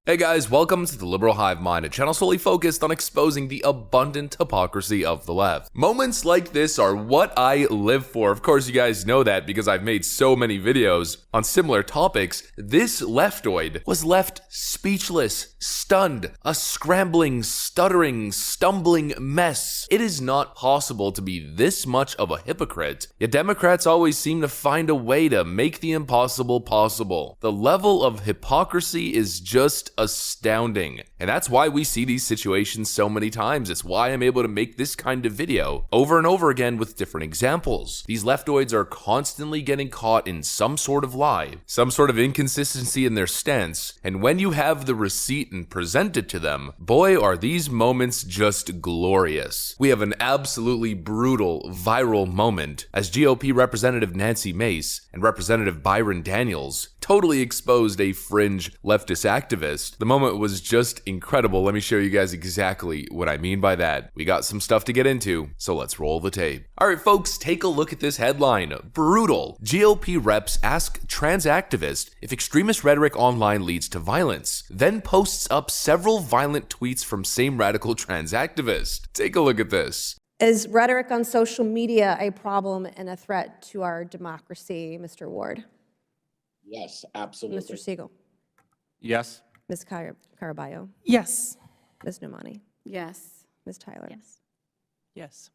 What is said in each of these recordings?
Hey guys, welcome to the Liberal Hive Mind, a channel solely focused on exposing the abundant hypocrisy of the left. Moments like this are what I live for. Of course, you guys know that because I've made so many videos on similar topics. This leftoid was left speechless, stunned, a scrambling, stuttering, stumbling mess. It is not possible to be this much of a hypocrite, yet Democrats always seem to find a way to make the impossible possible. The level of hypocrisy is just astounding. And that's why we see these situations so many times. It's why I'm able to make this kind of video over and over again with different examples. These leftoids are constantly getting caught in some sort of lie, some sort of inconsistency in their stance, and when you have the receipt and present it to them, boy are these moments just glorious. We have an absolutely brutal viral moment as GOP Representative Nancy Mace and Representative Byron Daniels totally exposed a fringe leftist activist. The moment was just incredible. Let me show you guys exactly what I mean by that. We got some stuff to get into, so let's roll the tape. Alright folks, take a look at this headline. Brutal. GOP reps ask trans activist if extremist rhetoric online leads to violence, then posts up several violent tweets from same radical trans activist. Take a look at this. Is rhetoric on social media a problem and a threat to our democracy, Mr. Ward? Yes, absolutely. Mr. Siegel? Yes. Ms. Caraballo? Yes. Ms. Nomani? Yes. Ms. Tyler? Yes.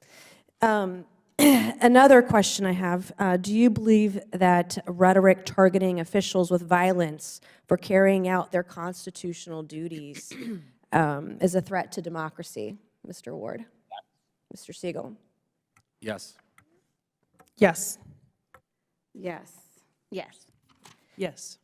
Another question I have, do you believe that rhetoric targeting officials with violence for carrying out their constitutional duties is a threat to democracy, Mr. Ward? Mr. Siegel? Yes. Yes. Yes. Yes. Yes.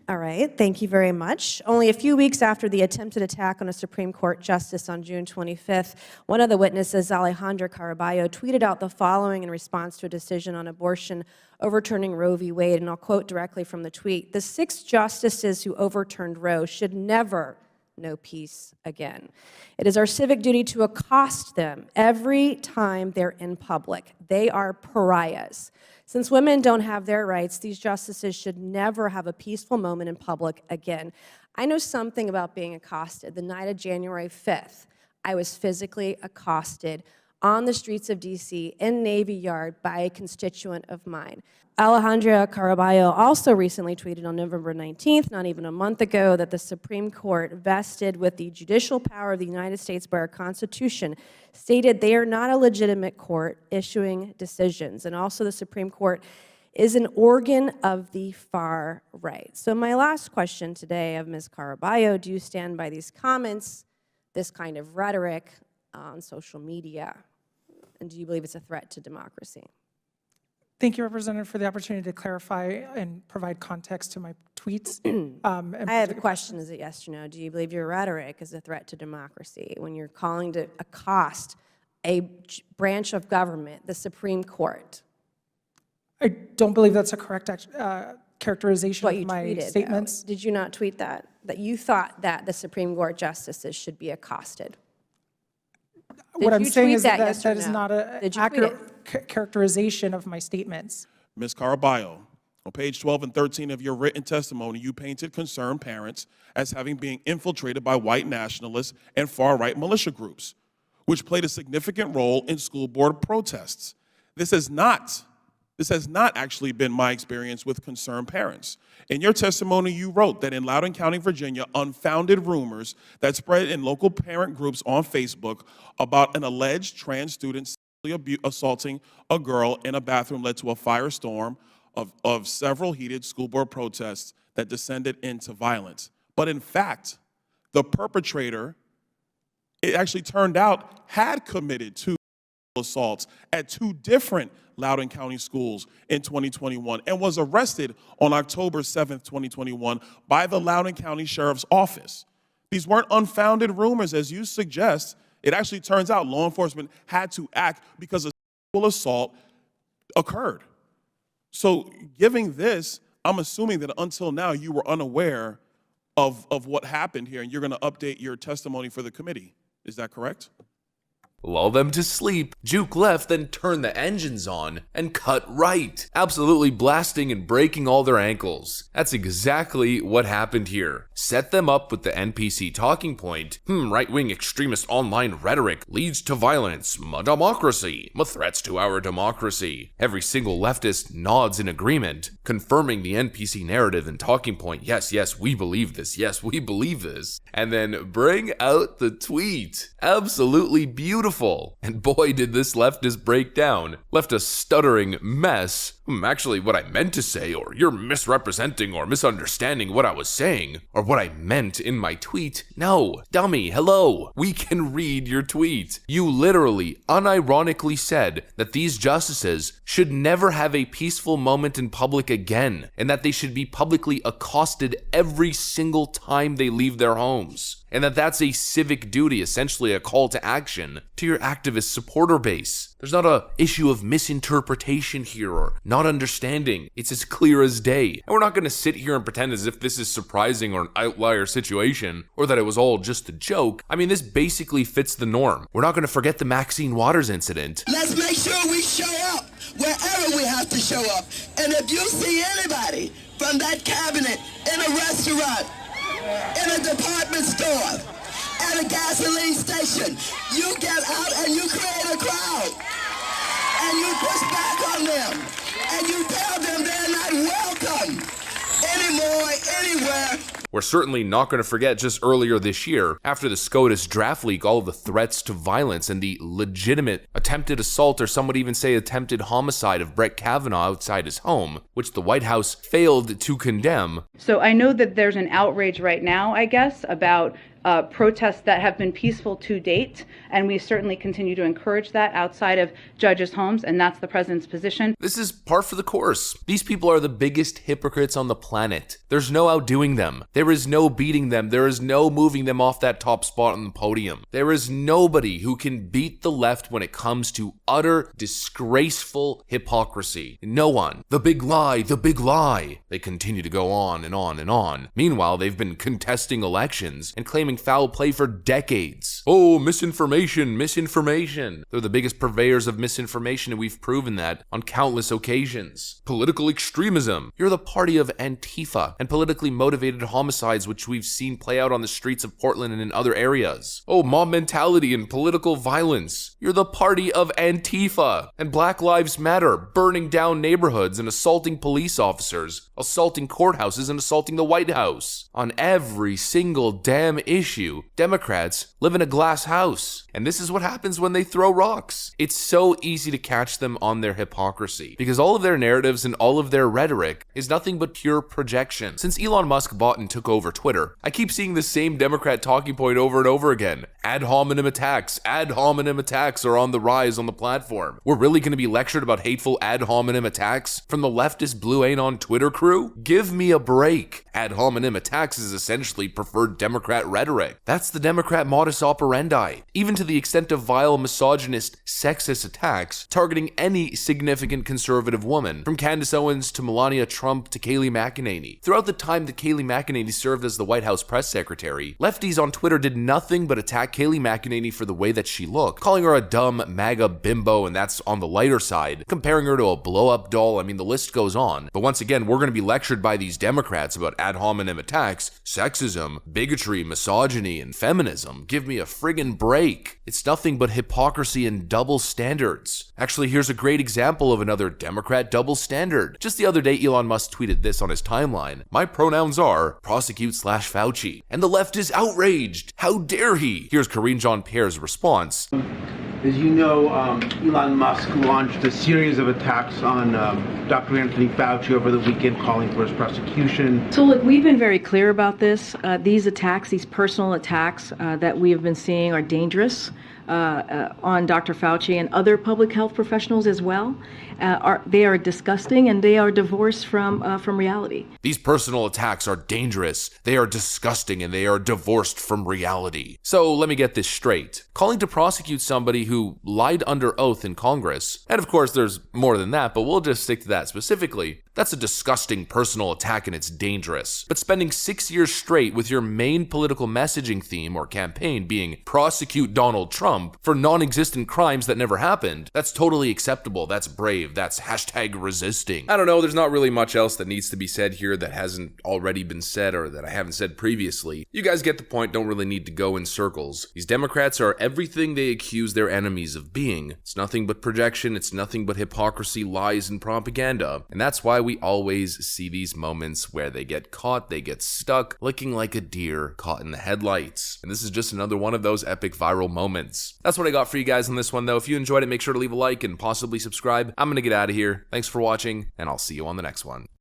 All right, thank you very much. Only a few weeks after the attempted attack on a Supreme Court justice on June 25th, one of the witnesses, Alejandra Caraballo, tweeted out the following in response to a decision on abortion overturning Roe v. Wade, and I'll quote directly from the tweet. "The 6 justices who overturned Roe should never know peace again. It is our civic duty to accost them every time they're in public. They are pariahs. Since women don't have their rights, these justices should never have a peaceful moment in public again." I know something about being accosted. The night of January 5th, I was physically accosted on the streets of DC in Navy Yard by a constituent of mine. Alejandra Caraballo also recently tweeted on November 19th, not even a month ago, that the Supreme Court, vested with the judicial power of the United States by our Constitution, stated they are not a legitimate court issuing decisions. And also the Supreme Court is an organ of the far right. So my last question today of Ms. Caraballo, do you stand by these comments, this kind of rhetoric on social media? And do you believe it's a threat to democracy? Thank you, Representative, for the opportunity to clarify and provide context to my tweets. I have a question, is it yes or no? Do you believe your rhetoric is a threat to democracy when you're calling to accost a branch of government, the Supreme Court? I don't believe that's a correct characterization What you of my tweeted, statements. though. Did you not tweet that? That you thought that the Supreme Court justices should be accosted? What I'm you saying tweet is that, that yes or that is no? not an Did you tweet accurate characterization of my statements. Ms. Caraballo, on page 12 and 13 of your written testimony, you painted concerned parents as having been infiltrated by white nationalists and far-right militia groups, which played a significant role in school board protests. This has not actually been my experience with concerned parents. In your testimony, you wrote that in Loudoun County, Virginia, unfounded rumors that spread in local parent groups on Facebook about an alleged trans student sexually assaulting a girl in a bathroom led to a firestorm of several heated school board protests that descended into violence. But in fact, the perpetrator, it actually turned out, had committed 2 assaults at 2 different Loudoun County schools in 2021 and was arrested on October 7th, 2021 by the Loudoun County Sheriff's Office. These weren't unfounded rumors, as you suggest. It actually turns out law enforcement had to act because a sexual assault occurred. So giving this, I'm assuming that until now you were unaware of what happened here, and you're going to update your testimony for the committee. Is that correct? lull them to sleep, juke left, then turn the engines on, and cut right, absolutely blasting and breaking all their ankles. That's exactly what happened here. Set them up with the NPC talking point, right-wing extremist online rhetoric leads to violence, democracy, threats to our democracy. Every single leftist nods in agreement, confirming the NPC narrative and talking point, yes, we believe this, yes, we believe this. And then bring out the tweet. Absolutely beautiful. And boy, did this leftist break down. Left a stuttering mess. Actually, what I meant to say, or you're misrepresenting or misunderstanding what I was saying, or what I meant in my tweet. No, dummy, hello. We can read your tweet. You literally, unironically said that these justices should never have a peaceful moment in public again, and that they should be publicly accosted every single time they leave their homes. And that's a civic duty, essentially a call to action to your activist supporter base. There's not a issue of misinterpretation here or not understanding. It's as clear as day. And we're not going to sit here and pretend as if this is surprising or an outlier situation or that it was all just a joke. I mean, this basically fits the norm. We're not going to forget the Maxine Waters incident. Let's make sure we show up wherever we have to show up. And if you see anybody from that cabinet in a restaurant, in a department store, at a gasoline station, you get out and you create a crowd. And you push back on them. And you tell them they're not welcome anymore, anywhere. We're certainly not going to forget just earlier this year, after the SCOTUS draft leak, all of the threats to violence and the legitimate attempted assault, or some would even say attempted homicide, of Brett Kavanaugh outside his home, which the White House failed to condemn. So I know that there's an outrage right now, I guess, about protests that have been peaceful to date, and we certainly continue to encourage that outside of judges' homes, and that's the president's position. This is par for the course. These people are the biggest hypocrites on the planet. There's no outdoing them. There is no beating them. There is no moving them off that top spot on the podium. There is nobody who can beat the left when it comes to utter disgraceful hypocrisy. No one. The big lie, the big lie. They continue to go on and on and on. Meanwhile, they've been contesting elections and claiming foul play for decades. Oh, misinformation. They're the biggest purveyors of misinformation, and we've proven that on countless occasions. Political extremism. You're the party of Antifa and politically motivated homicides, which we've seen play out on the streets of Portland and in other areas. Oh, mob mentality and political violence. You're the party of Antifa and Black Lives Matter, burning down neighborhoods and assaulting police officers, assaulting courthouses and assaulting the White House. On every single damn issue, Democrats live in a glass house. And this is what happens when they throw rocks. It's so easy to catch them on their hypocrisy, because all of their narratives and all of their rhetoric is nothing but pure projection. Since Elon Musk bought and took over Twitter, I keep seeing the same Democrat talking point over and over again. Ad hominem attacks are on the rise on the platform. We're really going to be lectured about hateful ad hominem attacks from the leftist Blue Anon Twitter crew? Give me a break. Ad hominem attacks is essentially preferred Democrat rhetoric. That's the Democrat modus operandi, even to the extent of vile, misogynist, sexist attacks targeting any significant conservative woman, from Candace Owens to Melania Trump to Kayleigh McEnany. Throughout the time that Kayleigh McEnany served as the White House press secretary, lefties on Twitter did nothing but attack Kayleigh McEnany for the way that she looked, calling her a dumb MAGA bimbo, and that's on the lighter side, comparing her to a blow-up doll. I mean, the list goes on. But once again, we're going to be lectured by these Democrats about ad hominem attacks, sexism, bigotry, misogyny, and feminism. Give me a friggin' break. It's nothing but hypocrisy and double standards. Actually, here's a great example of another Democrat double standard. Just the other day, Elon Musk tweeted this on his timeline. My pronouns are prosecute/Fauci. And the left is outraged. How dare he? Here's Karine Jean-Pierre's response. As you know, Elon Musk launched a series of attacks on Dr. Anthony Fauci over the weekend, calling for his prosecution. So look, we've been very clear about this. These attacks, these personal attacks that we have been seeing are dangerous on Dr. Fauci and other public health professionals as well. they are disgusting and they are divorced from reality. These personal attacks are dangerous, they are disgusting, and they are divorced from reality. So let me get this straight. Calling to prosecute somebody who lied under oath in Congress, and of course there's more than that, but we'll just stick to that specifically, that's a disgusting personal attack and it's dangerous. But spending 6 years straight with your main political messaging theme or campaign being prosecute Donald Trump for non-existent crimes that never happened, that's totally acceptable, that's brave, that's #resisting. I don't know, there's not really much else that needs to be said here that hasn't already been said or that I haven't said previously. You guys get the point, don't really need to go in circles. These Democrats are everything they accuse their enemies of being. It's nothing but projection, it's nothing but hypocrisy, lies, and propaganda. And that's why we always see these moments where they get caught, they get stuck, looking like a deer caught in the headlights. And this is just another one of those epic viral moments. That's what I got for you guys on this one though. If you enjoyed it, make sure to leave a like and possibly subscribe. I'm gonna get out of here. Thanks for watching, and I'll see you on the next one.